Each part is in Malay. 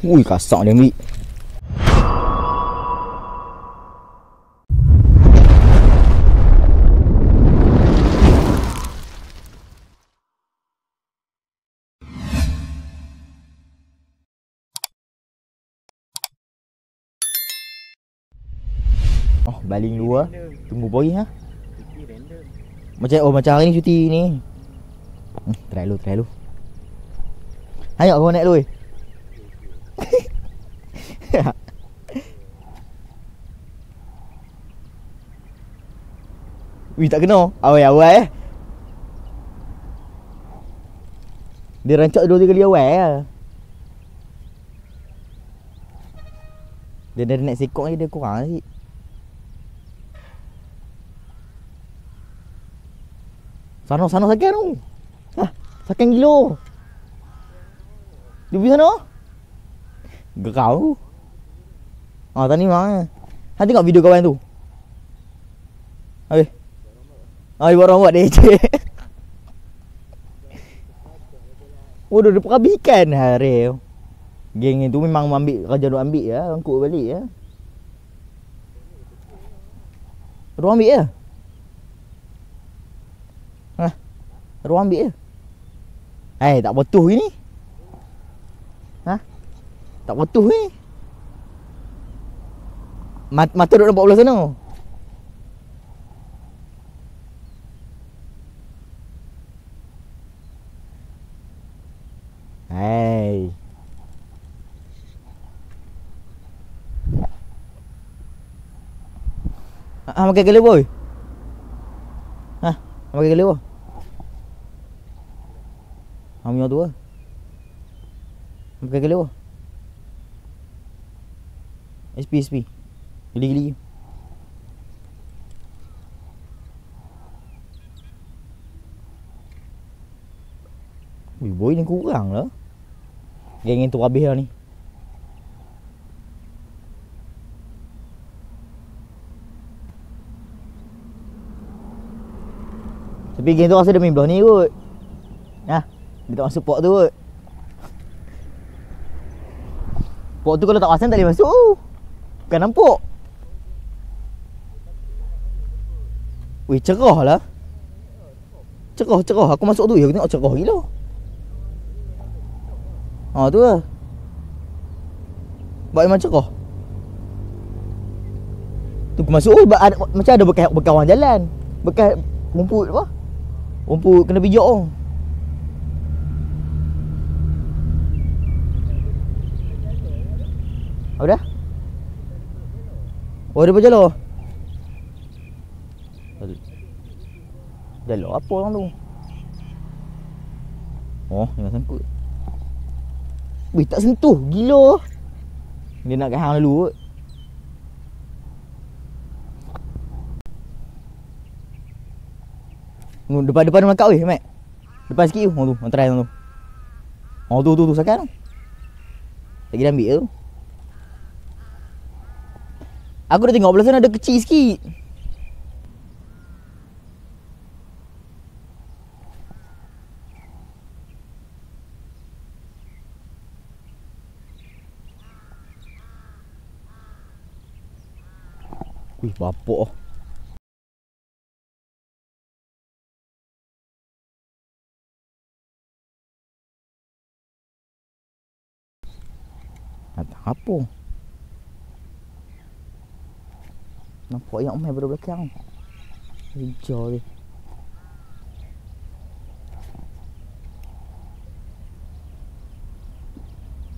Ui, kasar dia ambil. Oh, baling dua. Tunggu boy ha. Macam hari ni cuti ni. Try lu. Ayo kau naik lu. Wih, tak kena. Awal Dia rancak 2-3 kali awal lah. Dia dah naik sekok ni, dia kurang sikit. Sana sakan tu. Sakan gila. Dia pergi sana. Gerau. Tadi memang. Han tengok video kawan tu. Habis. Buat orang dia je. Dia perhabis ikan hari. Geng itu memang ambil kerja duk ambil ya, angkut balik ya. Ruang ambil ya. Ruang ambil je. Tak betul ni. Tak betul ni. Mata duduk nampak belah sana. Makan gele boy. Makan gele boy. Ambil tu lah. Makan gele boy. SP. Geli. Wih, boy ni kurang lah. Geng tu habis lah ni. Tapi geng tu rasa dia main belah ni kot. Dia tak masuk port tu kot. Port tu kalau tak pasang tak boleh masuk. Bukan nampak. Weh, cerah lah. Cerah. Aku masuk tu aku tengok cerah gila. Tu lah. Buat memang cerah. Tu aku masuk macam ada bekas orang jalan. Bekas rumput apa? Rumput kena pijak tu. Apa dah? Dia berjalan. Jalan apa orang tu? Jangan sangkut. Wih, tak sentuh. Gila. Dia nak kat hang dulu kot. Depan melangkap weh, Mat. Depan sikit tu. Tu, try tu. Tu sakan tu. Lagi dah ambil tu. Aku dah tengok belah sana ada kecil sikit. Wih, bapak. Apa? Nampak yang main pada belakang. Hijau dia.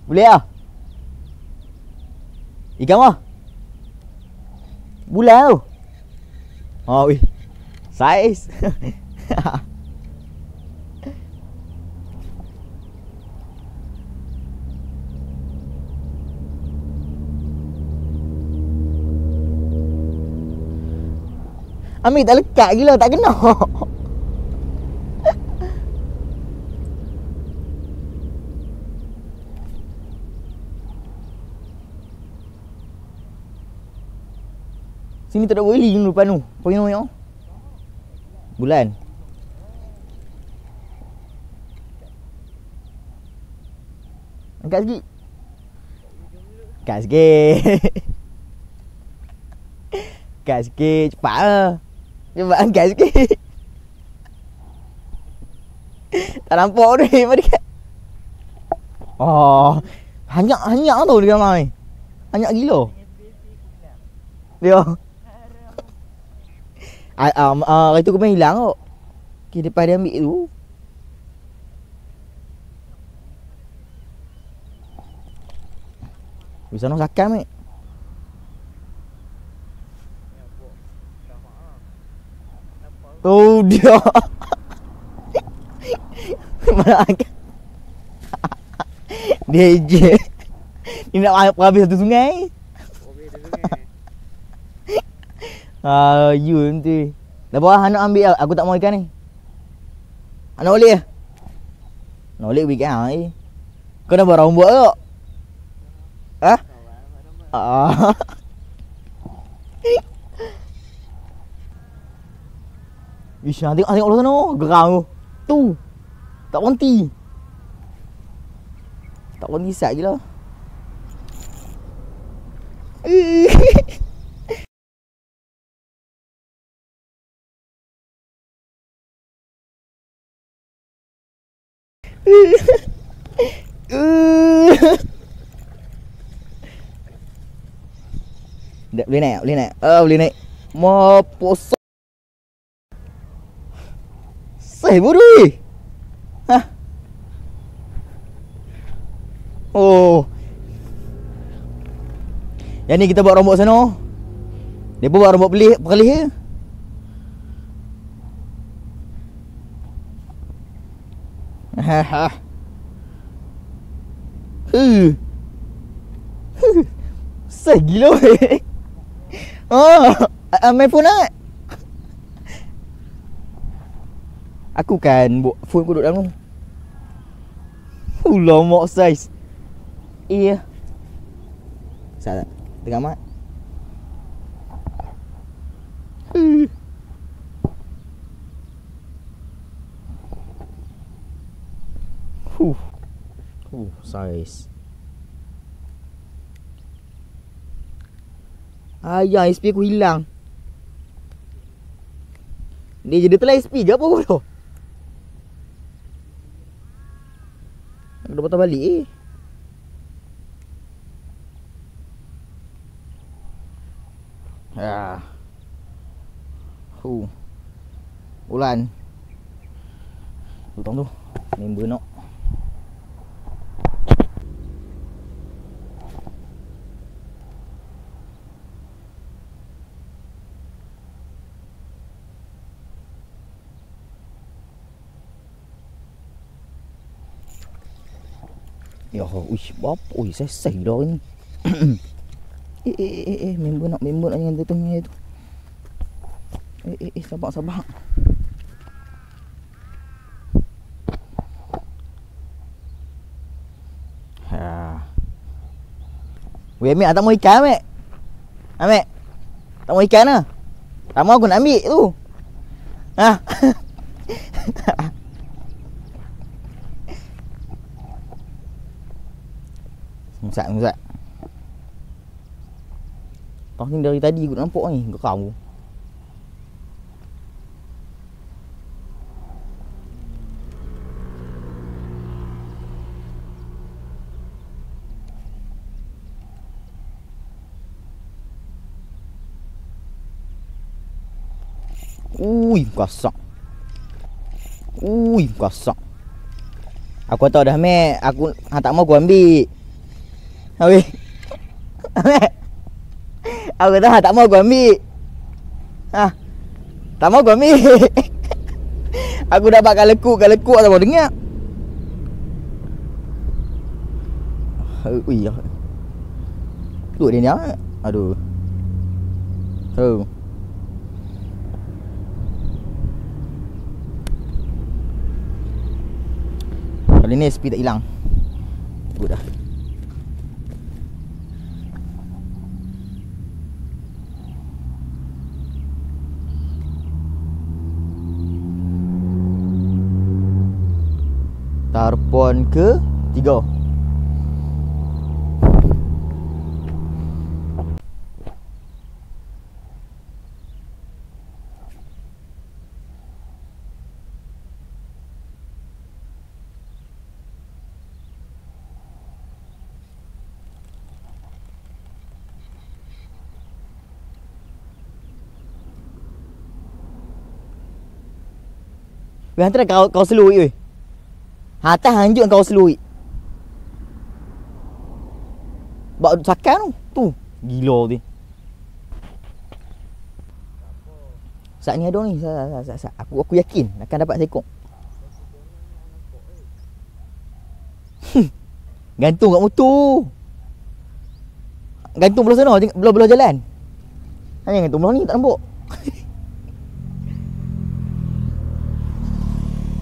Boleh lah. Ikan apa? Bulan tu. Wih. Saiz. Ambil tak lekat gila, tak kena. Sini tak ada beli dulu depan tu. Apa yang namanya? Bulan. Angkat sikit. Kat sikit. Kat sikit. Cepat lah. Cepat angkat sikit. Tak nampak ni. Mari kat. Oh. Hanyak tau dia gambar ni. Hanyak gila. Dia. Itu kau main hilang kok. Okay, depan dia ambil tu. Di sana sakam ni. Oh dia. Mana angkat. Dia je. Ni nak habis satu sungai. You nanti. Dah bawah anak ambil aku tak mau ikan ni. Anak boleh ke? Nak boleh ikan ni. Kau dah barang buat tak? Ha? Ish, tengok lu sana. Geram tu. Tu. Tak berhenti. Tak berhenti sat gila. Boleh naik. Boleh naik. Mampus. Seh bodoh ni. Hah. Oh. Yang ni kita buat rombok sana. Dia pun buat rombok perlih je. Ha. Seh gila weh. Main phone nak? Aku kan phone aku duduk dalam tu. Lama saiz. Iya. Salah. Tengah mat. Saiz. Ayah, SP aku hilang. Dia jadi telah SP je apa aku tu? Aku dah patah balik Ya. Ulan. Tunggu tu. Member nak. Ya, uish, apa? Ui, saya dah ni. Member nak jangan tengah tu. Sabar. Ha. Weh, Amek tak mau ikan, Amek. Amek. Tak mau ikan ah. Tak mau aku nak ambil tu. Ha. Musat. Tah ni dari tadi aku nampak ni, geram tu. Kasak. Aku tahu dah, Mek. Aku tak mau aku ambil. Habis. Mek. Aku kata tak mau aku ambil. Tak mau aku ambil. Aku dapat kalekuk tak mau dengar. Ui. Duduk dia ni. Aduh. Kali ni SP tak hilang. Good dah. Tarpon ke 3. Weh hantar kau seluik weh. Atas hanjuk kau seluik. Bak sakan tu. Gila tu. Saat ni ada ni. Aku yakin akan dapat seekor. Gantung kat motor. Gantung belah sana, belah jalan. Hanya gantung belah ni tak nampak.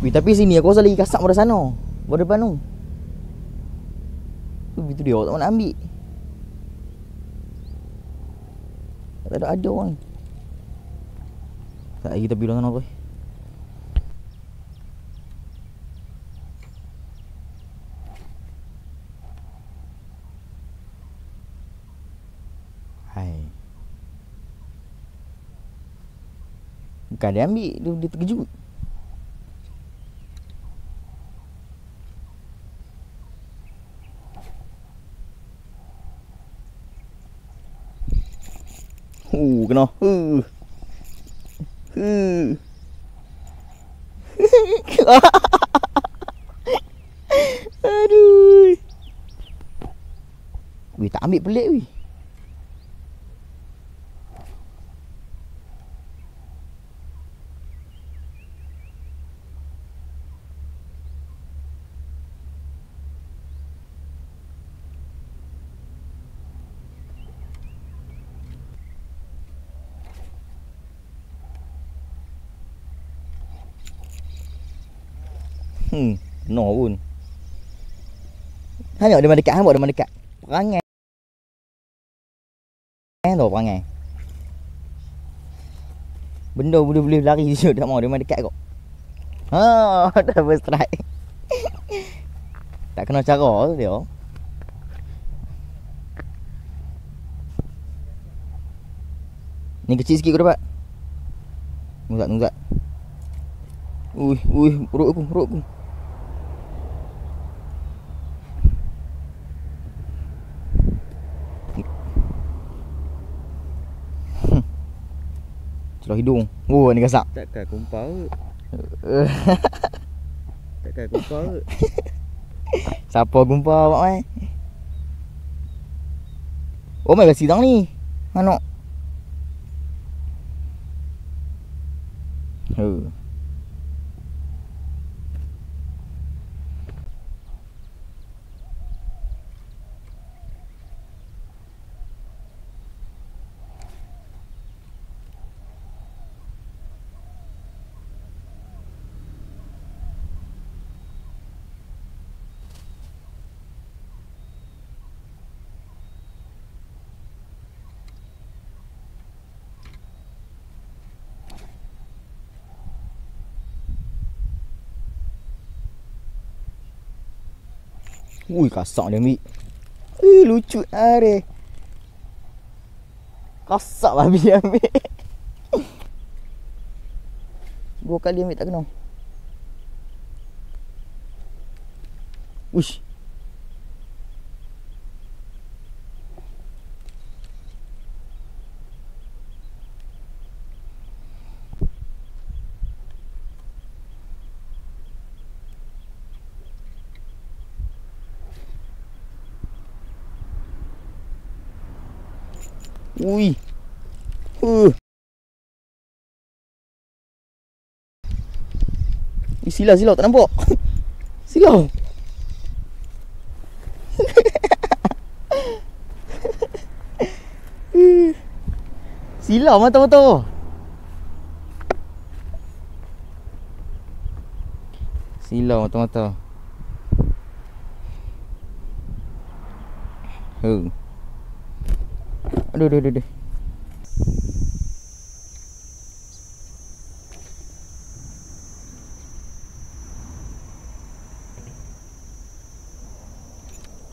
Weh, tapi sini aku rasa lagi kasap pada sana. Pada depan tu. Tu dia tak nak ambil. Tak ada orang. Tak lagi kita bilang sana tu. Hai. Bukan dia ambil, dia terkejut. Kena. Aduh. Weh, tak ambil pelik weh. No pun. Tengok dia mendekat, nampak dia mendekat. Perangai. Tu perangai. Benda boleh lari je, tak mau dia mendekat kok. Double strike. Tak kena cara tu dia. Ni kecil sikit kau dapat. Nuzat. Perut aku. Celah hidung. Ni gasak. Takkan kumpar ke? Takkan kumpar ke? Siapa gumpar mak mai? Oh mai kasi tang ni. Anak. Kasak dia ambil. Lucu are. Kasak babi dia ambil. 2 kali ambil tak kena. Uish. Ui. Silau tak nampak. Silau. Silau mata-mata. Silau mata-mata. Aduh.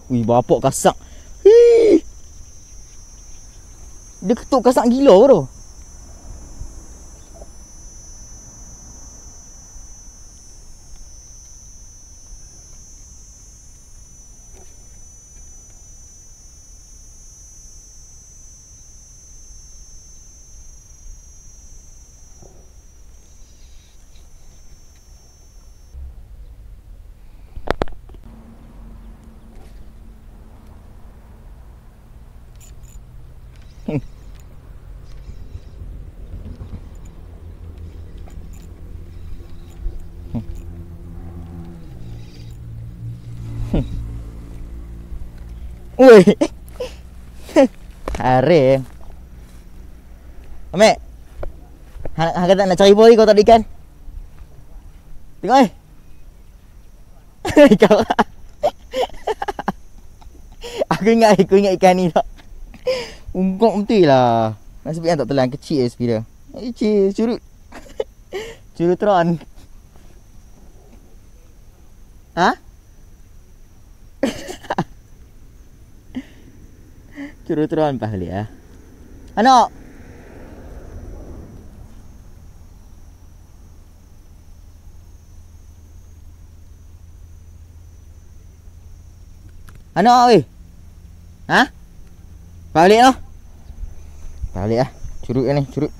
Wih, bapak kasak. Dia ketuk kasak gila tu. Oi. Are. Amek. Hang kata nak cari boy kau tak ada ikan. Tengok Kau. Aku ingat ikan ni tak. Ungkok betul lah. Nasib yang tak telan kecil SP dia. Kecil curut. Curutron. Ha? Curutron pahli ah. Anak. Anak weh. Ha? Balik lah. Balik lah. Curut kan ni, curut.